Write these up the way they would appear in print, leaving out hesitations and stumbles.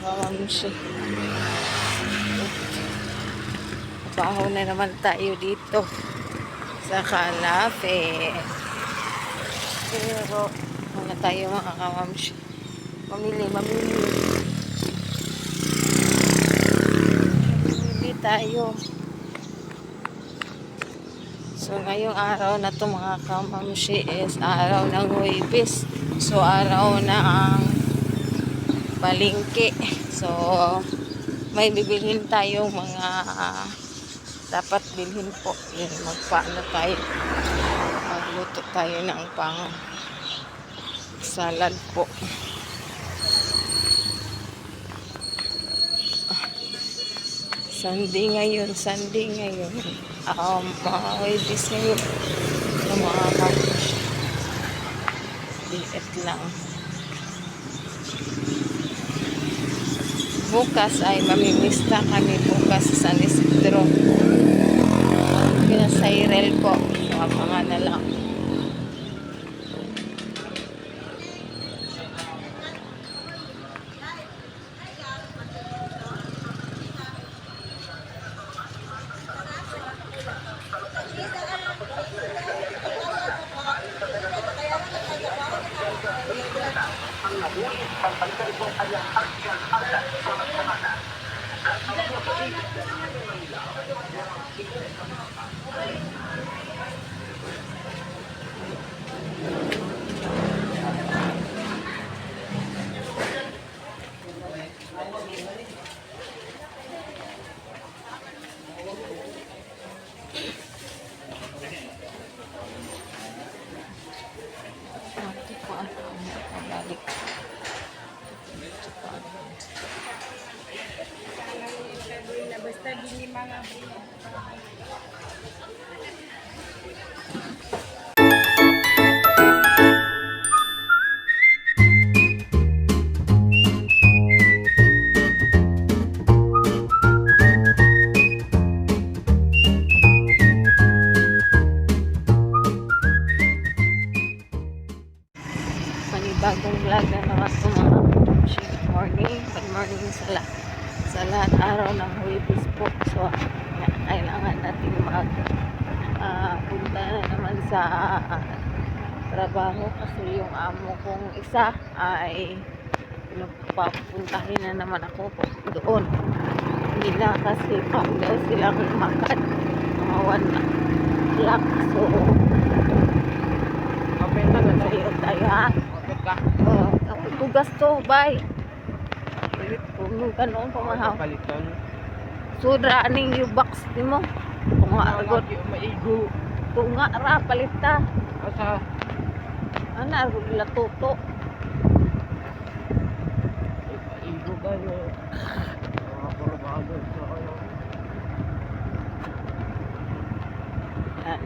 Kamamsi. Trabaho na naman tayo dito sa Calafe. Pero wala tayo mga kamamsi. Mamili tayo. So ngayong araw na to mga kamamsi is araw ng Huwebes. So araw ng palengke. So may bibilhin tayong mga dapat bilhin po. Magpaano tayo, magluto tayo ng pang salad po. Sunday ngayon. Mga Huwebes ngayon. So mga kapos, diet lang. Bukas ay mamimista kami bukas sa San Isidro. Pinasayrel po. Mga pangana lang. Basta gini mga panibagong vlog na naman ito mga kamamsi. Good morning sa lahat araw ng Huwebes po. So kailangan natin punta na naman sa trabaho kasi yung amo kong isa ay papuntahin na naman ako po doon nila kasi pang daw silang makan mga 1 o'clock. So mabenta na tayo ha. Tugas to, bye. Kung ganoon pamahaw. Sudra aning yung box ni mo. Kung nga argot. maigo. Kung nga ra, palita. Asa? Ano, argot latuto. Maigo kayo. Mga purbago. Yan.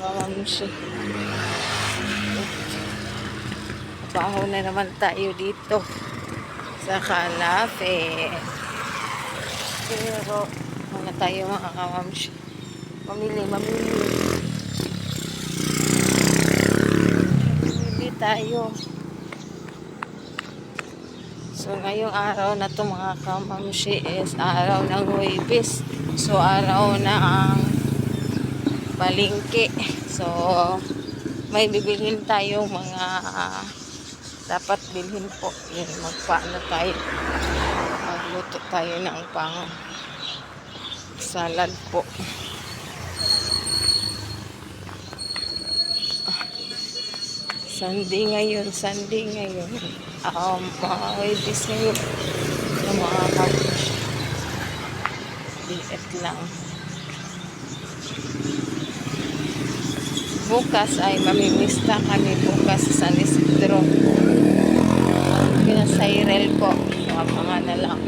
kamamsi. Baho na naman tayo dito sa Calafe. Pero mga tayo mga kamamsi. Mamili. Mamili tayo. So ngayong araw na to mga kamamsi is araw ng Huwebes. So araw ng palengke. So may bibilhin tayo mga dapat bilhin po. Yun, magpaano tayo. Magluto tayo ng pang salad po. Sunday ngayon. Mga Huwebes ngayon. Yung mga kapush. Diet lang. Bukas ay mamimista kami bukas sa San Isidro. Pinasayrel po. Mga na lang.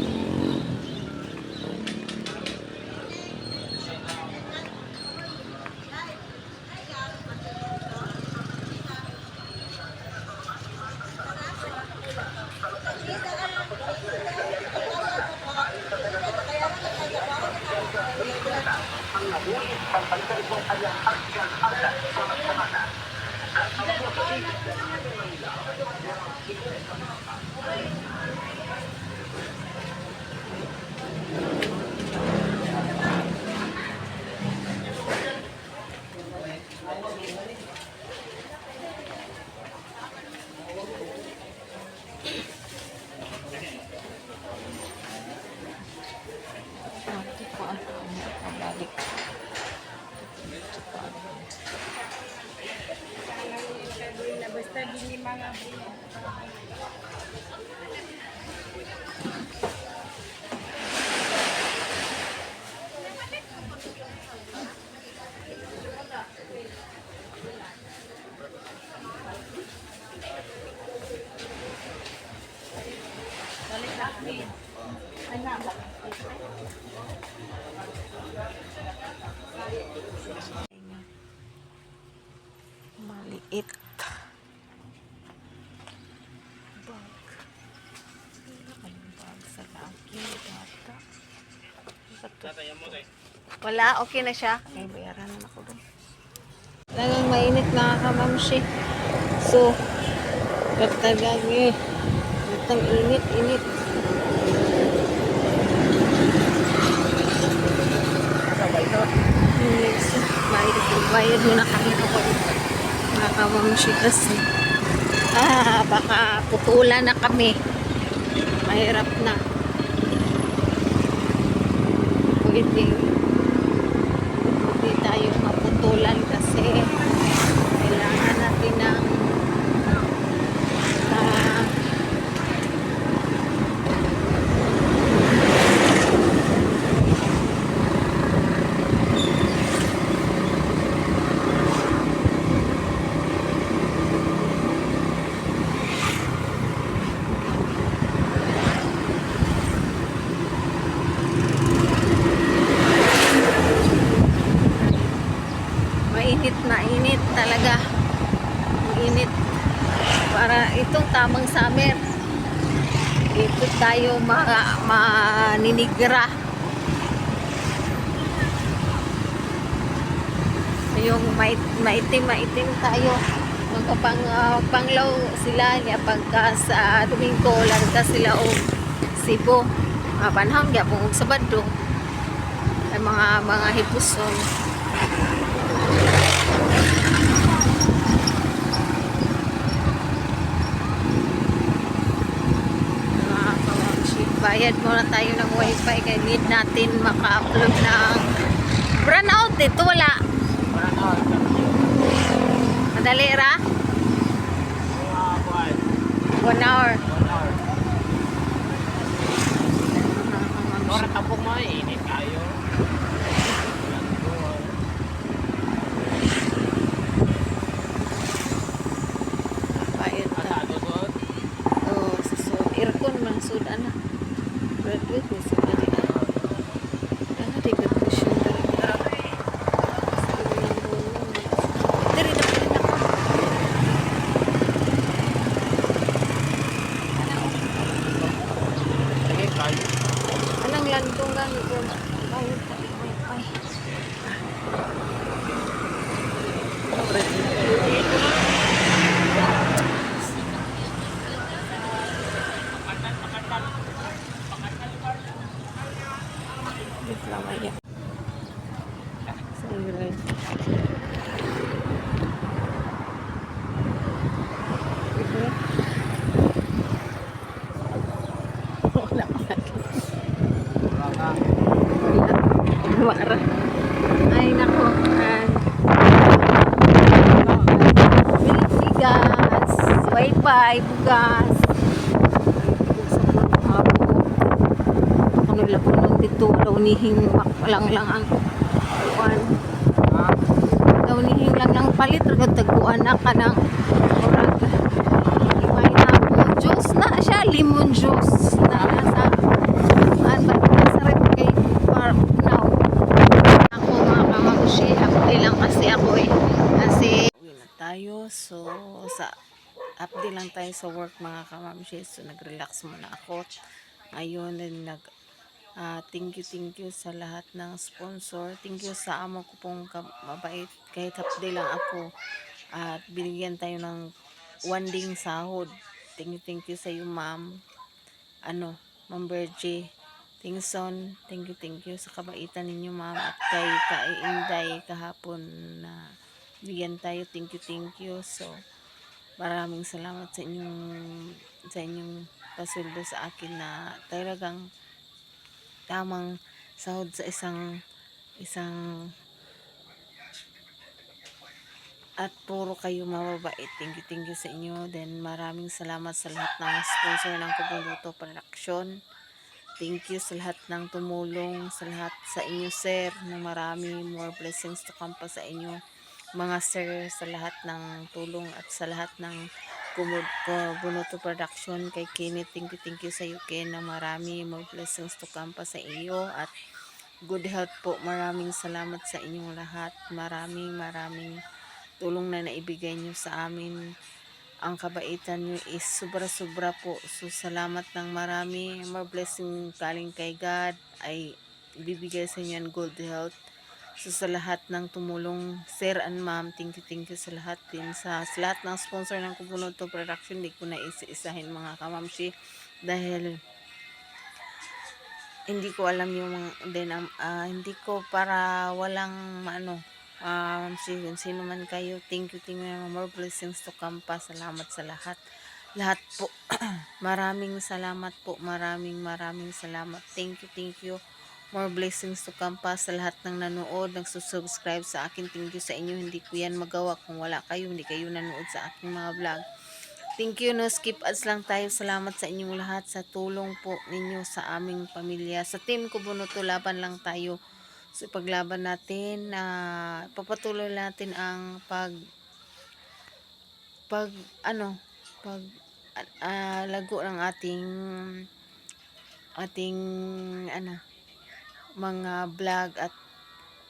Basta gini mga maliit bag sa laki wala, okay na siya. Ay, bayaran na ako doon. Talagang mainit mga kamamsi. So, katagagi. Itang init. Bayad muna kami ako. Mga kamamsi kasi. Baka putulan na kami. Mahirap na. Hindi tayo maputulan kasi kailangan natin ng mainit talaga. Mainit. Para itong tamang summer. Ito tayo maninigra. Yung maitim tayo. Panglaw sila niya pagka sa Domingo larga sila o Cebu. Panahon niya kung Sabado ay mga hipuson. Bayad muna tayo ng wifi kaya need natin maka-upload ng brownout dito wala madali ra 1 hour Orang kampung mah ini kayo. bayad na susod aircon man sud ana graduate ni sila di ana di ka kusyon Sige. Sige. Wala pa. Wala. Wala. Ay, nako. Bigas, wifi, bugas. Ano lang po nung dito, daunihing lang ang kuan. Daunihing lang ang palit, ragad taguan na ka ng murag. Ibay na po, juice na siya, lemon juice na nasa rep kay for now. Ako mga kamamushi, update lang kasi ako kasi uwi na tayo, so sa update lang tayo sa work mga kamamushi, so nag-relax muna ako ngayon, then thank you sa lahat ng sponsor, thank you sa amo ko pong mabait, kahit update lang ako at binigyan tayo ng one ding sahod. Thank you sa iyo ma'am, Ma'am Bergie Tingson, thank you sa kabaitan ninyo ma'am, at kay Inday kahapon na bigyan tayo, thank you. So maraming salamat sa inyong pasuldo sa akin na talagang tamang sahod sa isang at puro kayo mababait. Thank you sa inyo. Then maraming salamat sa lahat ng sponsor ng Kubuluto Production. Thank you sa lahat ng tumulong, sa lahat sa inyo sir, na marami more blessings to come pa sa inyo mga sir, sa lahat ng tulong at sa lahat ng Kubuluto Production. Kay Kenneth, thank you sa iyo Ken, na marami more blessings to come pa sa iyo at good health po. Maraming salamat sa inyong lahat. Maraming tulong na naibigay nyo sa amin. Ang kabaitan nyo is sobra po. So salamat ng marami. More blessing galing kay God ay ibibigay sa inyo ang good health. So sa lahat ng tumulong sir and ma'am, thank you sa lahat din. Sa lahat ng sponsor ng Kubuluto Production, hindi ko na isa-isahin mga kamamshi dahil hindi ko alam yung hindi ko para walang sino man kayo, thank you more blessings to come pa. Salamat sa lahat po. Maraming salamat po, maraming salamat. Thank you more blessings to come pa sa lahat ng nanood, nagsusubscribe sa akin. Thank you sa inyo, hindi ko yan magawa kung wala kayo, hindi kayo nanood sa aking mga vlog. Thank you, no skip ads lang tayo. Salamat sa inyong lahat sa tulong po ninyo sa aming pamilya. Sa team Kubuluto, laban lang tayo. So paglaban natin, papatuloy natin ang lago ng ating mga vlog, at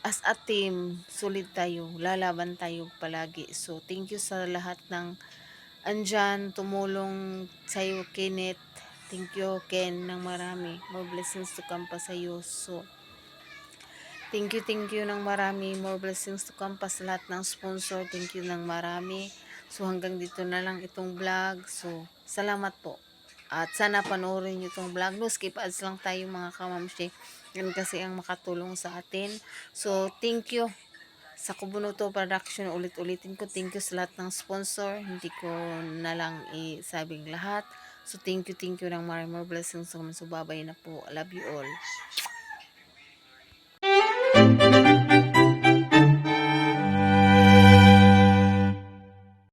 as a team, sulit tayo, lalaban tayo palagi. So thank you sa lahat ng andyan, tumulong sa'yo Kenneth. Thank you Ken ng marami. More blessings to come pa sa'yo. So thank you ng marami. More blessings to come pa sa lahat ng sponsor. Thank you ng marami. So hanggang dito na lang itong vlog. So salamat po. At sana panoorin nyo itong vlog. No skip ads lang tayo mga kamamshi. Yan kasi ang makatulong sa atin. So thank you sa Kubuluto Production. Ulit-ulitin ko, thank you sa lahat ng sponsor. Hindi ko na lang isabing lahat. So thank you ng more blessings. So babay na po. I love you all.